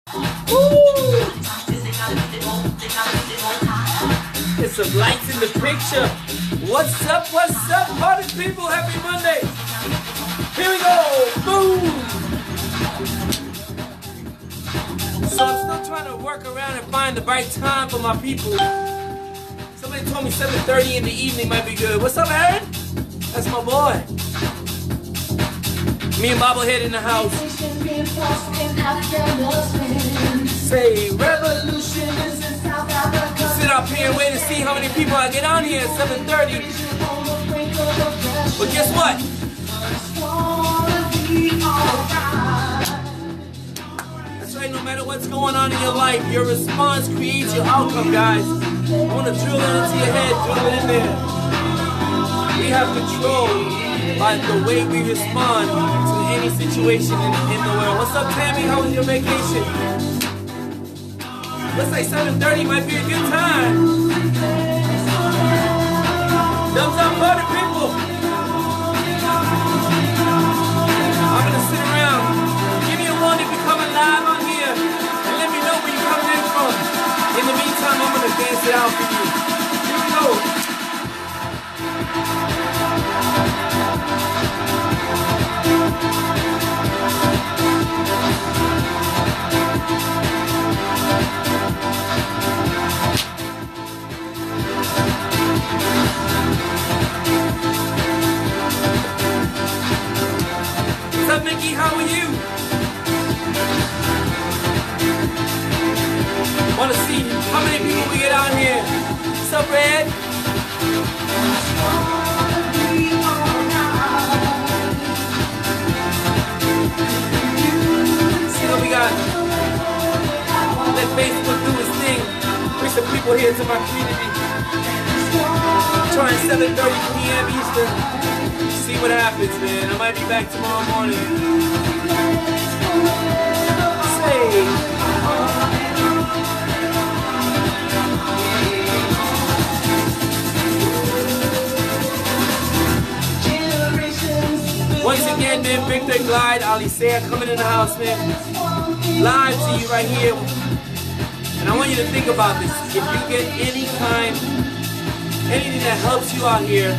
Get some lights in the picture. What's up, party people? Happy Monday. Here we go. Boom. So I'm still trying to work around and find the right time for my people. Somebody told me 7:30 in the evening might be good. What's up, Aaron? That's my boy. Me and Bobblehead in the house. Say revolution is in South Africa. Sit up here and wait to see how many people I get on here at 7:30. But guess what? That's right, no matter what's going on in your life, your response creates your outcome, guys. I want to drill it into your head, drill it in there. We have control by the way we respond to any situation in the world. What's up, Tammy? How was your vacation? Let's say 7:30 might be a good time. Thumbs up, party people. I'm gonna sit around. Give me a one if you're coming live on here, and let me know where you're coming in from. In the meantime, I'm gonna dance it out for you. Here we go. What's up, Mickey? How are you? Want to see how many people we get on here. What's up, Red? See what we got? Let Facebook do its thing. Bring some people here to my community. Trying 7:30 p.m. Eastern. See what happens, man. I might be back tomorrow morning. Say. Once again, man, Victor Glide, Alicia coming in the house, man. Live to you right here. And I want you to think about this. If you get anything that helps you out here,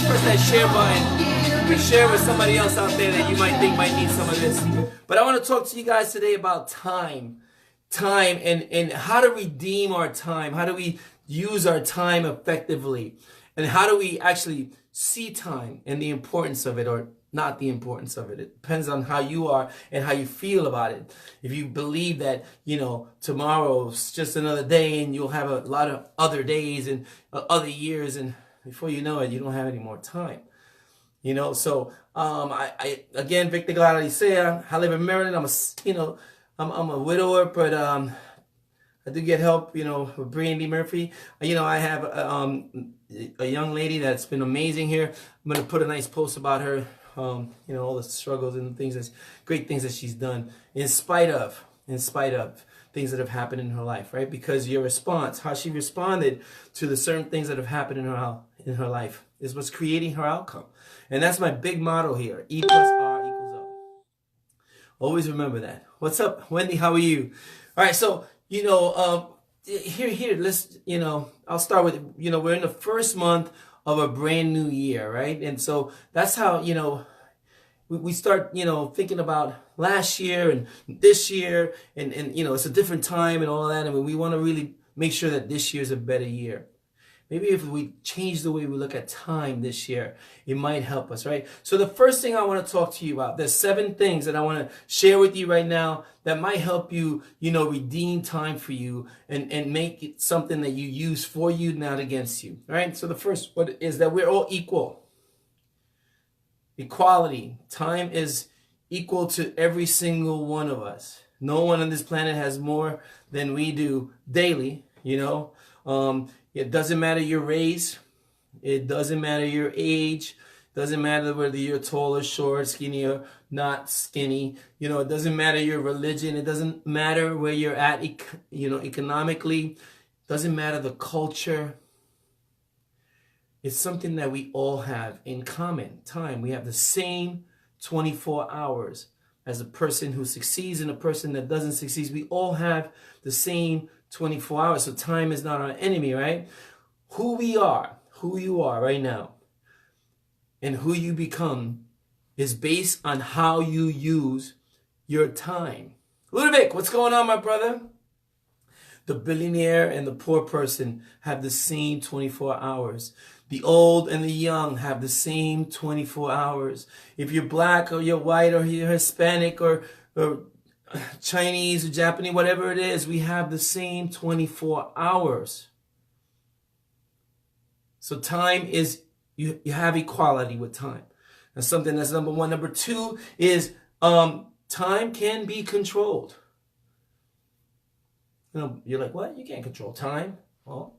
press that share button and share with somebody else out there that you might think might need some of this. But I want to talk to you guys today about time and how to redeem our time. How do we use our time effectively? And how do we actually see time and the importance of it, or not the importance of it? It depends on how you are and how you feel about it. If you believe that, tomorrow's just another day and you'll have a lot of other days and other years, and before you know it, you don't have any more time. So I again, Victor Gladysea, I live in Maryland. I'm a widower, but I do get help, with Brandy Murphy. I have a young lady that's been amazing here. I'm gonna put a nice post about her. All the struggles and great things that she's done in spite of things that have happened in her life, right? Because your response, how she responded to the certain things that have happened in her life, is what's creating her outcome. And that's my big motto here: E plus R equals O. Always remember that. What's up, Wendy? How are you? All right, so here, let's, I'll start with, we're in the first month of a brand new year, right? And so that's how, we start, thinking about last year and this year, and it's a different time and all that. And we want to really make sure that this year is a better year. Maybe if we change the way we look at time this year, it might help us, right? So the first thing I want to talk to you about, there's 7 things that I want to share with you right now that might help you, redeem time for you and make it something that you use for you, not against you, all right? So the first one is that we're all equal. Equality. Time is equal to every single one of us. No one on this planet has more than we do daily, It doesn't matter your race. It doesn't matter your age. It doesn't matter whether you're tall or short, skinny or not skinny. It doesn't matter your religion. It doesn't matter where you're at, economically. It doesn't matter the culture. It's something that we all have in common. Time. We have the same 24 hours. as a person who succeeds and a person that doesn't succeed. We all have the same 24 hours. So time is not our enemy, right? Who we are, who you are right now, and who you become is based on how you use your time. Ludovic, what's going on, my brother? The billionaire and the poor person have the same 24 hours. The old and the young have the same 24 hours. If you're black or you're white or you're Hispanic or Chinese or Japanese, whatever it is, we have the same 24 hours. So time is, you have equality with time. That's something that's number one. Number two is time can be controlled. You know, you're like, what? You can't control time. Well,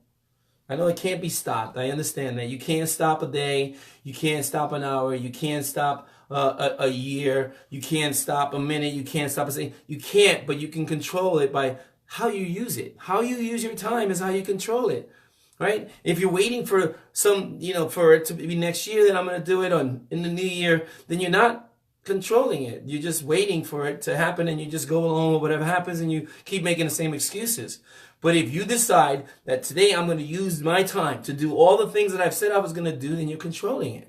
I know it can't be stopped. I understand that. You can't stop a day. You can't stop an hour. You can't stop a year. You can't stop a minute. You can't stop a second. You can't, but you can control it by how you use it. How you use your time is how you control it, right? If you're waiting for some, for it to be next year, then I'm going to do it in the new year, then you're not controlling it. You're just waiting for it to happen, and you just go along with whatever happens, and you keep making the same excuses. But if you decide that today I'm going to use my time to do all the things that I've said I was going to do, then you're controlling it.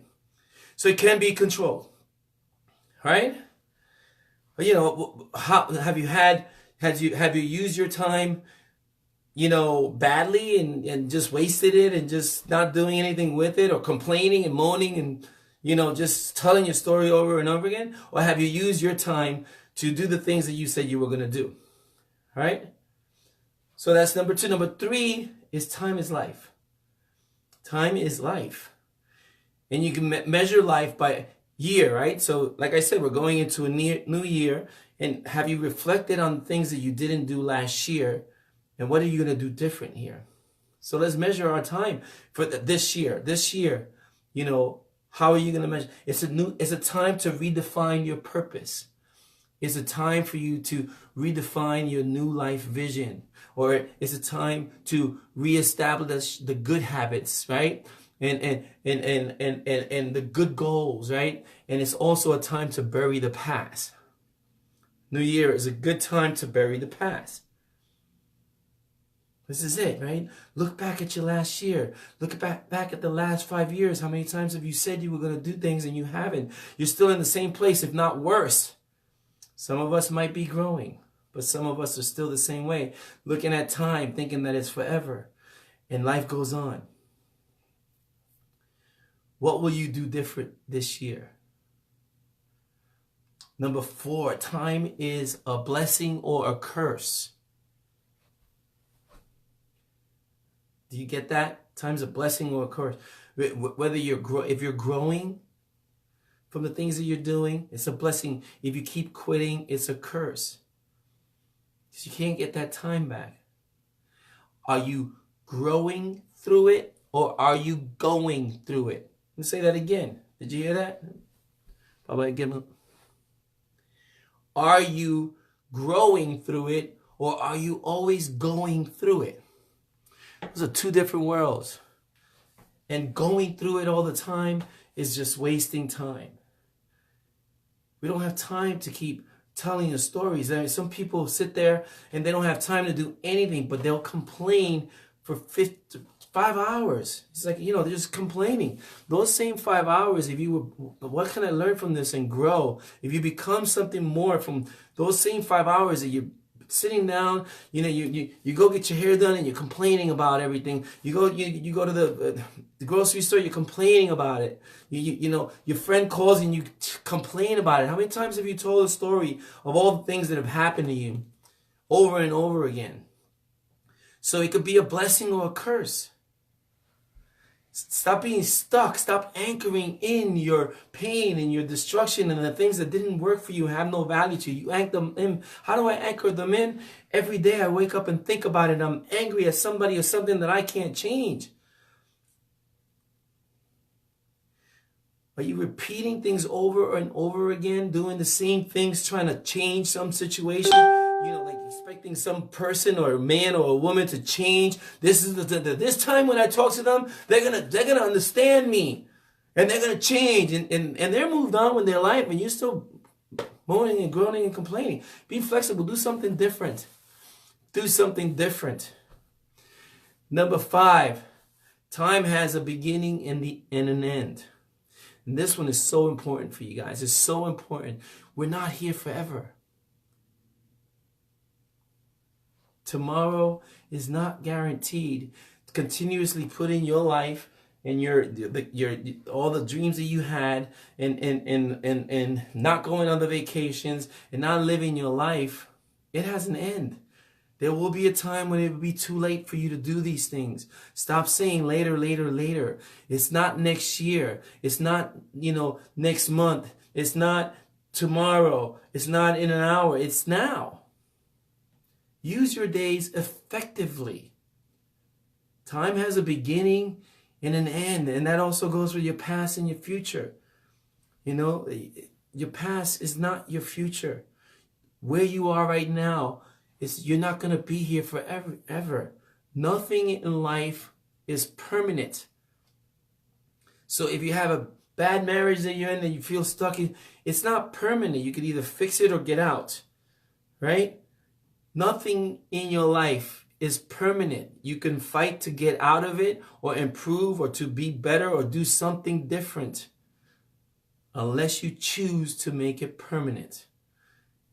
So it can be controlled, right? But how have you used your time, badly and just wasted it and just not doing anything with it, or complaining and moaning and just telling your story over and over again? Or have you used your time to do the things that you said you were going to do? All right? So that's number two. Number three is time is life. Time is life. And you can measure life by year, right? So like I said, we're going into a new year. And have you reflected on things that you didn't do last year? And what are you going to do different here? So let's measure our time for this year. This year, how are you going to measure? It's a time to redefine your purpose. It's a time for you to redefine your new life vision. Or it's a time to reestablish the good habits, right? And the good goals, right? And it's also a time to bury the past. New Year is a good time to bury the past. This is it, right? Look back at your last year. Look back at the last 5 years. How many times have you said you were going to do things and you haven't? You're still in the same place, if not worse. Some of us might be growing, but some of us are still the same way, looking at time, thinking that it's forever, and life goes on. What will you do different this year? Number 4, time is a blessing or a curse. Do you get that? Time's a blessing or a curse. Whether if you're growing from the things that you're doing, it's a blessing. If you keep quitting, it's a curse. Because you can't get that time back. Are you growing through it, or are you going through it? Let me say that again. Did you hear that? Are you growing through it, or are you always going through it? Those are two different worlds. And going through it all the time is just wasting time. We don't have time to keep telling the stories. Some people sit there and they don't have time to do anything, but they'll complain for 5 hours. It's like, they're just complaining. Those same 5 hours, what can I learn from this and grow? If you become something more from those same 5 hours that you're sitting down, you go get your hair done and you're complaining about everything. You go to the grocery store, you're complaining about it. Your friend calls and you complain about it. How many times have you told a story of all the things that have happened to you over and over again? So it could be a blessing or a curse. Stop being stuck. Stop anchoring in your pain and your destruction and the things that didn't work for you, have no value to you. You anchor them in. How do I anchor them in? Every day I wake up and think about it. I'm angry at somebody or something that I can't change. Are you repeating things over and over again, doing the same things, trying to change some situation? Like expecting some person or a man or a woman to change. This is this time when I talk to them, they're gonna understand me, and they're gonna change, and they're moved on with their life, and you're still moaning and groaning and complaining. Be flexible. Do something different. Do something different. Number 5, time has a beginning and an end. And this one is so important for you guys. It's so important. We're not here forever. Tomorrow is not guaranteed. Continuously put in your life and your all the dreams that you had, and not going on the vacations and not living your life. It has an end. There will be a time when it will be too late for you to do these things. Stop saying later, later, later. It's not next year. It's not, next month. It's not tomorrow. It's not in an hour. It's now. Use your days effectively. Time has a beginning and an end, and that also goes for your past and your future. Your past is not your future. Where you are right now, you're not going to be here forever, ever. Nothing in life is permanent. So if you have a bad marriage that you're in and you feel stuck in, it's not permanent. You can either fix it or get out, right? Nothing in your life is permanent. You can fight to get out of it or improve or to be better or do something different, unless you choose to make it permanent.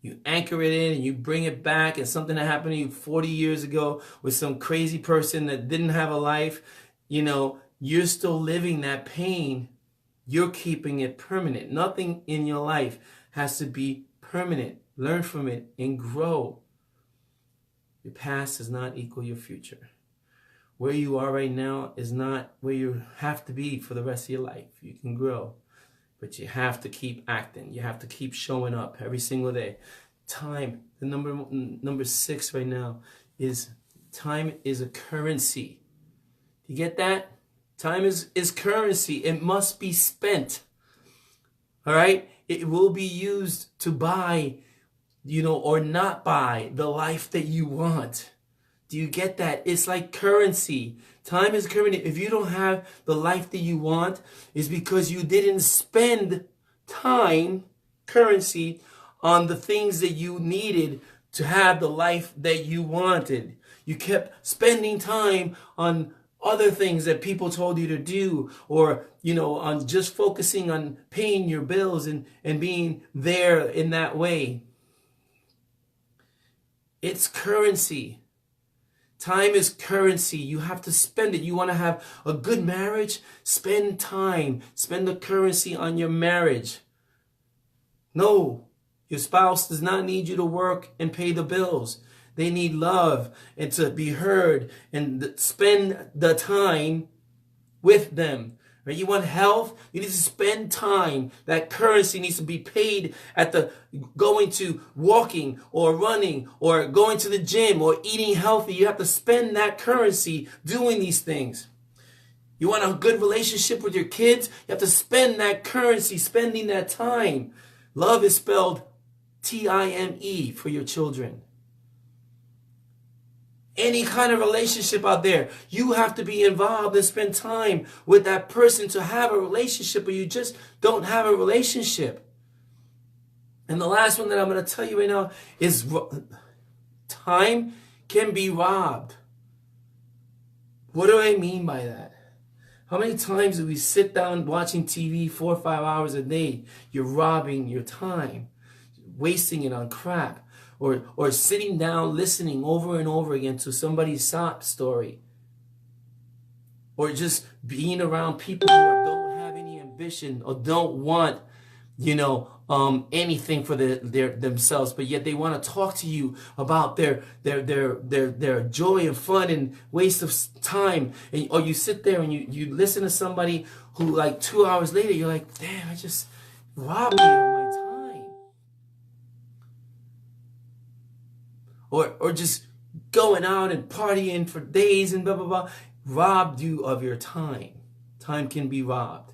You anchor it in and you bring it back, and something that happened to you 40 years ago with some crazy person that didn't have a life, you're still living that pain. You're keeping it permanent. Nothing in your life has to be permanent. Learn from it and grow. Your past does not equal your future. Where you are right now is not where you have to be for the rest of your life. You can grow, but you have to keep acting. You have to keep showing up every single day. Time, the number 6 right now, is time is a currency. You get that? Time is currency. It must be spent. All right? It will be used to buy, or not buy the life that you want. Do you get that? It's like currency. Time is currency. If you don't have the life that you want, it's because you didn't spend time, currency, on the things that you needed to have the life that you wanted. You kept spending time on other things that people told you to do, or, on just focusing on paying your bills and being there in that way. It's currency. Time is currency. You have to spend it. You want to have a good marriage? Spend time. Spend the currency on your marriage. No, your spouse does not need you to work and pay the bills. They need love and to be heard, and spend the time with them. Right? You want health? You need to spend time. That currency needs to be paid at the going to walking or running or going to the gym or eating healthy. You have to spend that currency doing these things. You want a good relationship with your kids? You have to spend that currency, spending that time. Love is spelled T-I-M-E for your children. Any kind of relationship out there, you have to be involved and spend time with that person to have a relationship, or you just don't have a relationship. And the last one that I'm going to tell you right now is time can be robbed. What do I mean by that? How many times do we sit down watching TV 4 or 5 hours a day? You're robbing your time, wasting it on crap. Or sitting down listening over and over again to somebody's sob story. Or just being around people who don't have any ambition or don't want, anything for themselves, but yet they want to talk to you about their joy and fun and waste of time. Or you sit there and you listen to somebody who, like, 2 hours later, you're like, damn, I just robbed me of my time. Or just going out and partying for days and blah, blah, blah, robbed you of your time. Time can be robbed.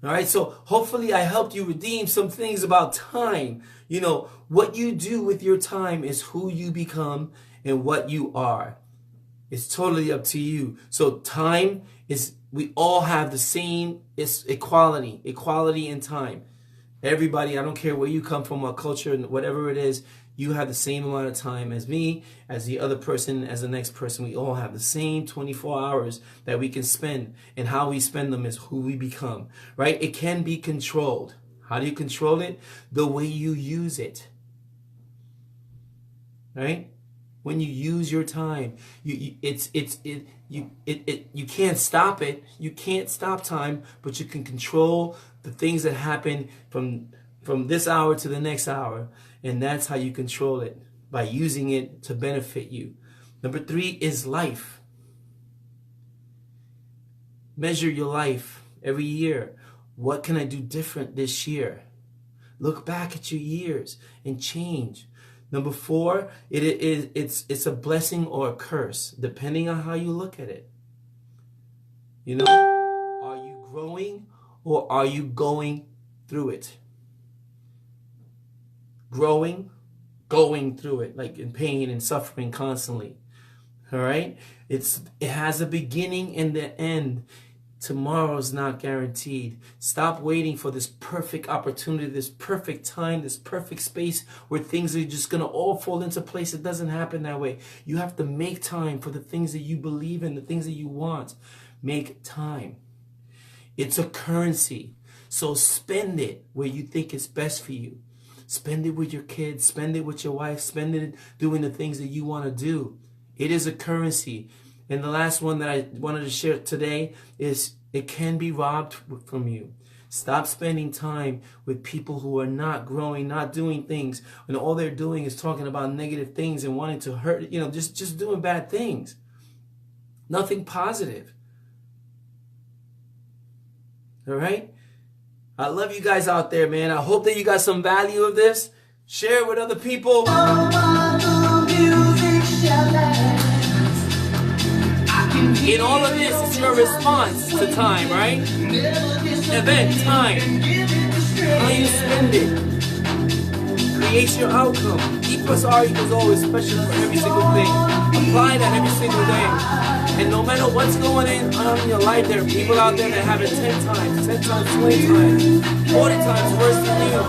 All right, so hopefully I helped you redeem some things about time. What you do with your time is who you become and what you are. It's totally up to you. So time is, we all have the same, it's equality in time. Everybody, I don't care where you come from, what culture, whatever it is, you have the same amount of time as me, as the other person, as the next person. We all have the same 24 hours that we can spend, and how we spend them is who we become, right? It can be controlled. How do you control it? The way you use it, right? When you use your time, you can't stop it. You can't stop time, but you can control the things that happen from this hour to the next hour. And that's how you control it, by using it to benefit you. Number 3 is life. Measure your life every year. What can I do different this year? Look back at your years and change. Number 4, it's a blessing or a curse, depending on how you look at it. You know, are you growing or are you going through it? Growing, going through it, like in pain and suffering constantly. All right? It has a beginning and the end. Tomorrow's not guaranteed. Stop waiting for this perfect opportunity, this perfect time, this perfect space where things are just going to all fall into place. It doesn't happen that way. You have to make time for the things that you believe in, the things that you want. Make time. It's a currency. So spend it where you think it's best for you. Spend it with your kids. Spend it with your wife. Spend it doing the things that you want to do. It is a currency. And the last one that I wanted to share today is it can be robbed from you. Stop spending time with people who are not growing, not doing things, and all they're doing is talking about negative things and wanting to hurt, just doing bad things. Nothing positive. All right? I love you guys out there, man. I hope that you got some value of this. Share it with other people. In all of this, it's your response to time, right? Event, time. How you spend it. Create your outcome. E plus R equals O is special for every single thing. Apply that every single day. And no matter what's going on in your life, there are people out there that have it 10 times, 10 times, 20 times, 40 times worse than you.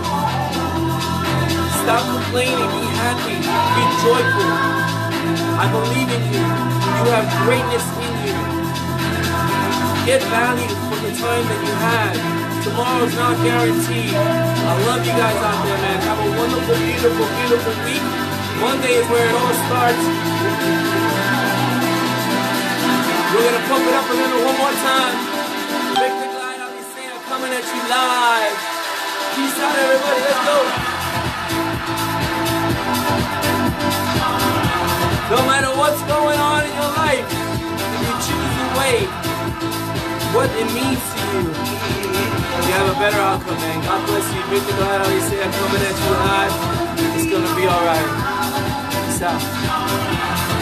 Stop complaining. Be happy. Be joyful. I believe in you. You have greatness in you. Get value from the time that you had. Tomorrow's not guaranteed. I love you guys out there, man. Have a wonderful, beautiful, beautiful week. Monday is where it all starts. We're going to pump it up a little one more time. Victor Glide, I'll be saying, coming at you live. Peace out, everybody. Let's go. No matter what's going on in your life, if you choose the way, what it means to you, you have a better outcome, man. God bless you. Victor Glide, I'll be saying, coming at you live. It's going to be all right. Peace out.